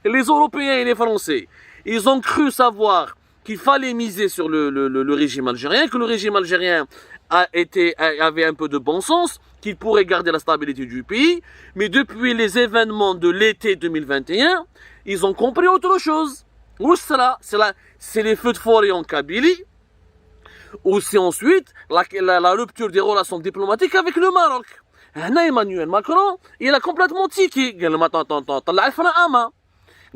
Les Européens et les Français, ils ont cru savoir qu'il fallait miser sur le régime algérien, que le régime algérien avait un peu de bon sens, qu'il pourrait garder la stabilité du pays, mais depuis les événements de l'été 2021, ils ont compris autre chose. Où cela? C'est les feux de forêt en Kabylie, ou c'est ensuite la rupture des relations diplomatiques avec le Maroc. Emmanuel Macron, il a complètement tiqué. Il a dit,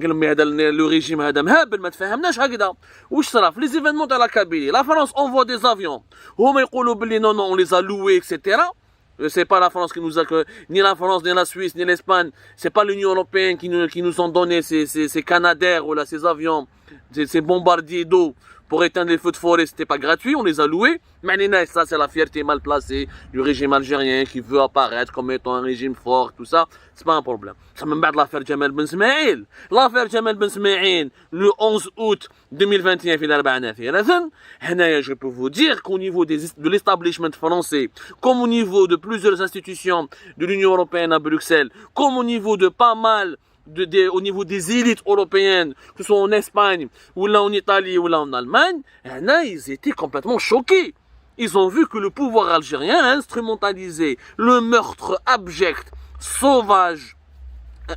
قال لهم هذا le régime هذا مهبل ما تفهمناش هكذا واش صرا في les événements de la Kabylie. La France envoie des avions هما يقولوا باللي non on les a loués etc. C'est pas la France qui nous a ni la France ni la Suisse ni l'Espagne, c'est pas l'Union européenne qui nous ont donné ces Canadair ou là ces avions, ces bombardiers d'eau pour éteindre les feux de forêt, c'était pas gratuit, on les a loués. Mais ça c'est la fierté mal placée du régime algérien qui veut apparaître comme étant un régime fort, tout ça, c'est pas un problème. Ça me bat l'affaire Jamal Ben Smaïl. L'affaire Jamal Ben Smaïl, le 11 août 2021, je peux vous dire qu'au niveau de l'establishment français, comme au niveau de plusieurs institutions de l'Union européenne à Bruxelles, comme au niveau de pas mal au niveau des élites européennes, que ce soit en Espagne, ou là en Italie, ou là en Allemagne, ils étaient complètement choqués. Ils ont vu que le pouvoir algérien a instrumentalisé le meurtre abject, sauvage,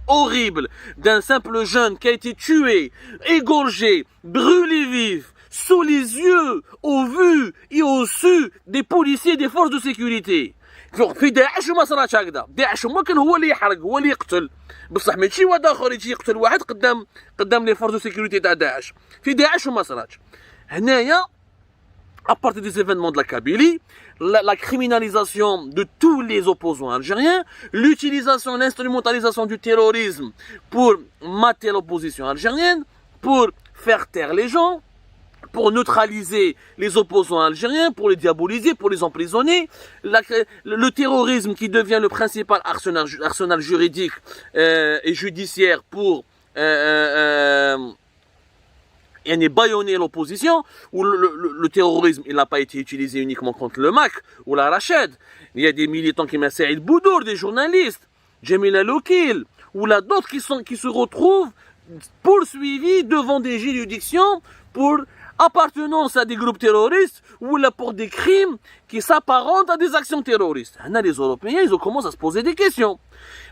horrible d'un simple jeune qui a été tué, égorgé, brûlé vif, sous les yeux, au vu et au su des policiers et des forces de sécurité. في داعش ما صراتش هكذا. داعش هو كان هو اللي يحرق هو اللي يقتل بصح ماشي واحد اخر يجي يقتل واحد قدام لي فورس دو سيكوريتي تاع داعش. في داعش وما صراتش. هنايا à partir des événements de la Kabylie, la criminalisation de tous les opposants algériens, l'utilisation, l'instrumentalisation du terrorisme pour mater l'opposition algérienne, pour faire taire les gens, pour neutraliser les opposants algériens, pour les diaboliser, pour les emprisonner, le terrorisme qui devient le principal arsenal juridique et judiciaire pour bâillonner l'opposition, où le terrorisme il n'a pas été utilisé uniquement contre le MAC ou la Rachid. Il y a des militants qui m'ont Saïd Boudour, des journalistes, Jamila Lokil, ou là d'autres qui se retrouvent poursuivis devant des juridictions pour appartenance à des groupes terroristes ou là pour des crimes qui s'apparentent à des actions terroristes. Les Européens, ils ont commencé à se poser des questions.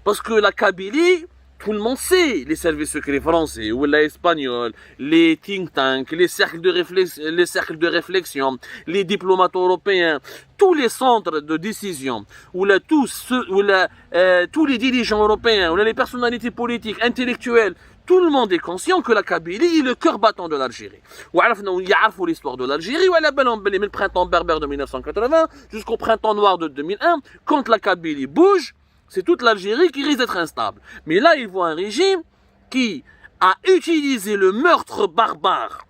Parce que la Kabylie, tout le monde sait, les services secrets français ou les espagnols, les think tanks, les cercles de réflexion, les diplomates européens, tous les centres de décision, ou là tous les dirigeants européens, ou là les personnalités politiques, intellectuelles, tout le monde est conscient que la Kabylie est le cœur battant de l'Algérie. Ils savent l'histoire de l'Algérie, le printemps berbère de 1980 jusqu'au printemps noir de 2001, quand la Kabylie bouge, c'est toute l'Algérie qui risque d'être instable. Mais là, ils voient un régime qui a utilisé le meurtre barbare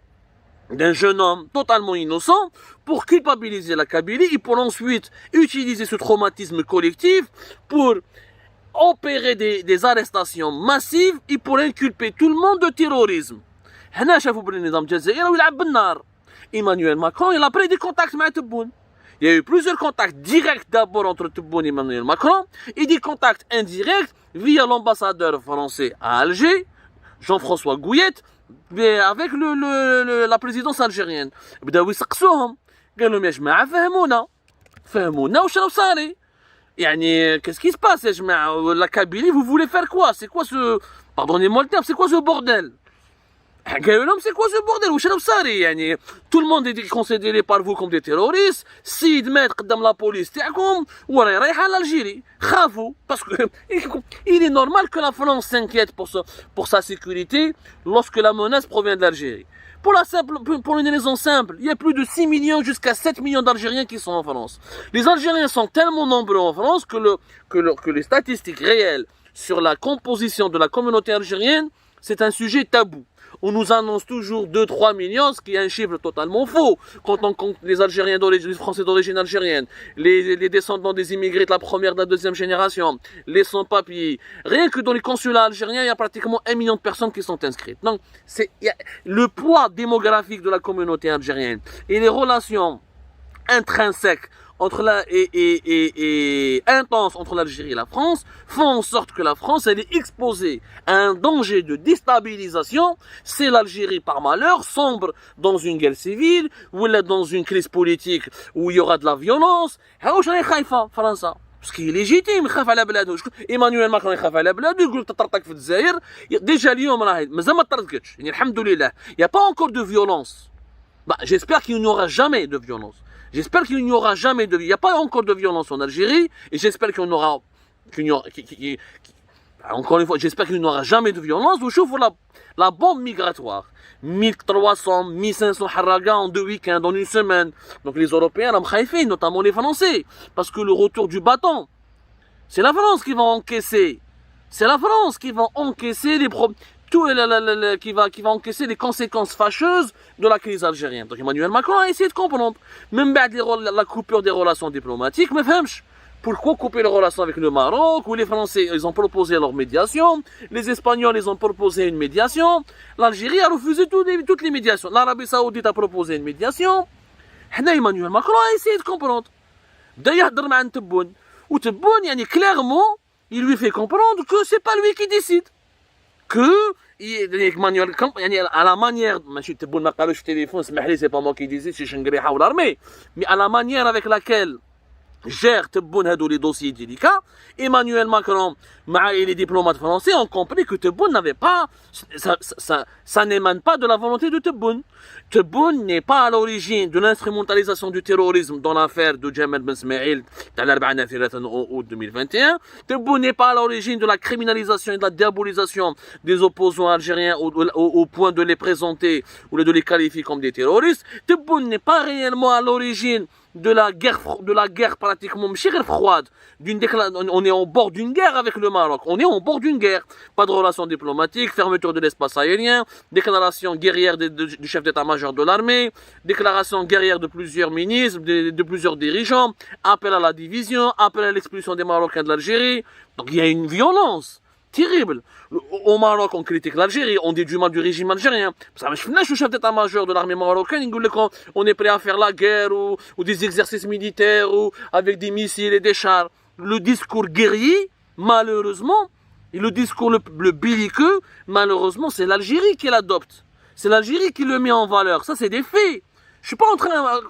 d'un jeune homme totalement innocent pour culpabiliser la Kabylie et pour ensuite utiliser ce traumatisme collectif pour opérer des arrestations massives et pour inculper tout le monde de terrorisme. Emmanuel Macron, il a pris des contacts avec Tebboune. Il y a eu plusieurs contacts directs d'abord entre Tebboune et Emmanuel Macron et des contacts indirects via l'ambassadeur français à Alger, Jean-François Gouillet, avec la présidence algérienne. بداو يسقسوهم قال لهم يا جماعه فهمونا واش راه صاري. يعني qu'est-ce qui se passe يا جماعه la Kabylie vous voulez faire quoi, c'est quoi ce pardonnez-moi le terme, c'est quoi ce bordel. قالوا لهم c'est quoi ce bordel واش راه صاري. يعني tout le monde est considéré par vous comme des terroristes. سيد مات قدام لا بوليس تاعكم وراهي رايحه l'Algérie. خافوا parce que il est normal que la France s'inquiète pour sa sécurité lorsque la menace provient de l'Algérie. Pour une raison simple, il y a plus de 6 millions jusqu'à 7 millions d'Algériens qui sont en France. Les Algériens sont tellement nombreux en France que les statistiques réelles sur la composition de la communauté algérienne, c'est un sujet tabou. On nous annonce toujours 2-3 millions, ce qui est un chiffre totalement faux. Quand on compte les Algériens les Français d'origine algérienne, les descendants des immigrés de la première, de la deuxième génération, les sans-papiers. Rien que dans les consulats algériens, il y a pratiquement 1 million de personnes qui sont inscrites. Donc, le poids démographique de la communauté algérienne et les relations intrinsèques et intense entre l'Algérie et la France font en sorte que la France elle est exposée à un danger de déstabilisation. C'est l'Algérie par malheur sombre dans une guerre civile ou dans une crise politique où il y aura de la violence. France parce qu'il est légitime يخاف على بلاده. ايمانويل ماكرون يخاف على بلاده يقول تطرطق في الجزائر. ديجا اليوم راهي مازال ما طرطقتش يعني الحمد لله. Il y a pas encore de violence. Bah, j'espère qu'il n'y aura jamais de violence. J'espère qu'il n'y aura jamais de... Il n'y a pas encore de violence en Algérie. Et j'espère qu'il n'y aura... Encore une fois, j'espère qu'il n'y aura jamais de violence. Vous chauffez la bombe migratoire. 1300, 1500 haragas en 2 week-ends, en une semaine. Donc les Européens, notamment les Français. Parce que le retour du bâton, c'est la France qui va encaisser. C'est la France qui va encaisser les problèmes. Qui va encaisser les conséquences fâcheuses de la crise algérienne. Donc Emmanuel Macron a essayé de comprendre. Même la coupure des relations diplomatiques, mais pourquoi couper les relations avec le Maroc, où les Français ils ont proposé leur médiation, les Espagnols ils ont proposé une médiation, l'Algérie a refusé toutes les médiations, l'Arabie Saoudite a proposé une médiation. Emmanuel Macron a essayé de comprendre. D'ailleurs, ou Tebboune, clairement, il lui fait comprendre que c'est pas lui qui décide. Que Emmanuel, à la manière, c'est pas moi qui disais, c'est Shangriha ou l'armée, mais à la manière avec laquelle gère Tebboune les dossiers délicats, Emmanuel Macron et les diplomates français ont compris que Tebboune n'avait pas, ça n'émane pas de la volonté de Tebboune. Tebboune n'est pas à l'origine de l'instrumentalisation du terrorisme dans l'affaire de Jamal Ben Smaïl en août 2021. Tebboune n'est pas à l'origine de la criminalisation et de la diabolisation des opposants algériens au point de les présenter ou de les qualifier comme des terroristes. Tebboune n'est pas réellement à l'origine de la guerre pratiquement froide. On est au bord d'une guerre avec le Maroc. On est au bord d'une guerre. Pas de relations diplomatiques, fermeture de l'espace aérien, déclaration guerrière du chef d'état-major de l'armée, déclaration guerrière de plusieurs ministres, de plusieurs dirigeants, appel à la division, appel à l'expulsion des Marocains de l'Algérie. Donc il y a une violence terrible. Au Maroc, on critique l'Algérie, on dit du mal du régime algérien. Le chef d'état-major de l'armée marocaine, il dit qu'on est prêt à faire la guerre ou des exercices militaires ou avec des missiles et des chars. Le discours guerrier, malheureusement, et le discours le belliqueux, malheureusement, c'est l'Algérie qui l'adopte. C'est l'Algérie qui le met en valeur. Ça, c'est des faits. Je suis pas en train,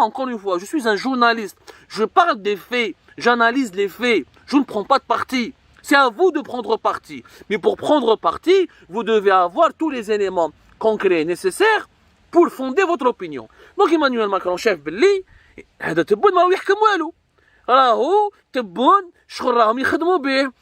encore une fois, je suis un journaliste. Je parle des faits, j'analyse les faits. Je ne prends pas de parti. C'est à vous de prendre parti. Mais pour prendre parti, vous devez avoir tous les éléments concrets nécessaires pour fonder votre opinion. Donc Emmanuel Macron, chef Belli, هذا تبون ما يحكم والو. راهو تبون شغل راهم يخدموا به.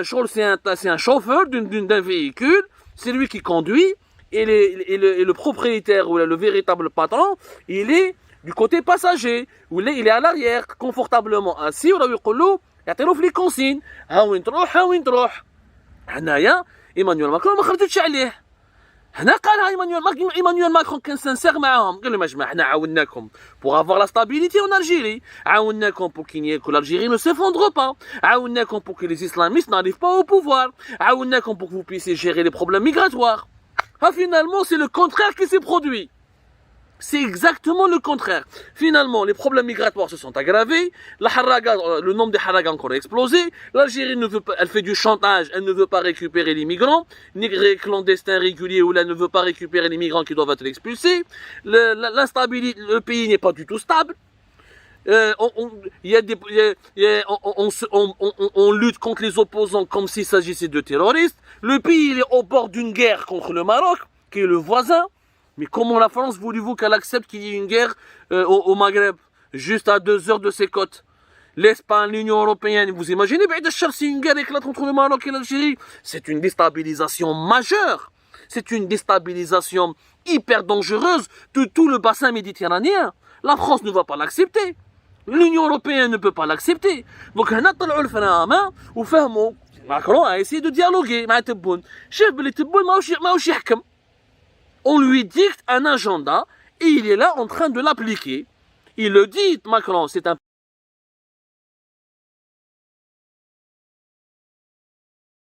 شغل c'est un chauffeur d'un véhicule, c'est lui qui conduit et le propriétaire ou le véritable patron, il est du côté passager, ou il est à l'arrière confortablement assis ولا يقولوا يعطيلو في لي كونسين ها وين تروح. هنايا ايمانويل ماكرون ما خرجتش عليه. هنا قالها ايمانويل ماكرون كان سانسير معاهم قال لهم يا جماعه حنا عاوناكم pour avoir la stabilité en Algérie, عاوناكم pour que l'Algérie ne s'effondre pas, عاوناكم pour que les islamistes n'arrivent pas au pouvoir, عاوناكم pour que vous puissiez gérer les problèmes migratoires. Finalement c'est le contraire qui s'est produit. C'est exactement le contraire. Finalement, les problèmes migratoires se sont aggravés. Le nombre de haragas a encore explosé. L'Algérie ne veut pas, elle fait du chantage. Elle ne veut pas récupérer les migrants. Ni clandestins réguliers ou elle ne veut pas récupérer les migrants qui doivent être expulsés. L'instabilité, le pays n'est pas du tout stable. On lutte contre les opposants comme s'il s'agissait de terroristes. Le pays il est au bord d'une guerre contre le Maroc, qui est le voisin. Mais comment la France voulez-vous qu'elle accepte qu'il y ait une guerre au Maghreb, juste à 2 heures de ses côtes? L'Espagne, l'Union Européenne, vous imaginez, si une guerre éclate entre le Maroc et l'Algérie, c'est une déstabilisation majeure. C'est une déstabilisation hyper dangereuse de tout le bassin méditerranéen. La France ne va pas l'accepter. L'Union Européenne ne peut pas l'accepter. Donc, Macron a essayé de dialoguer avec Tebboune. Chef, Tebboune, on lui dicte un agenda et il est là en train de l'appliquer. Il le dit, Macron, c'est un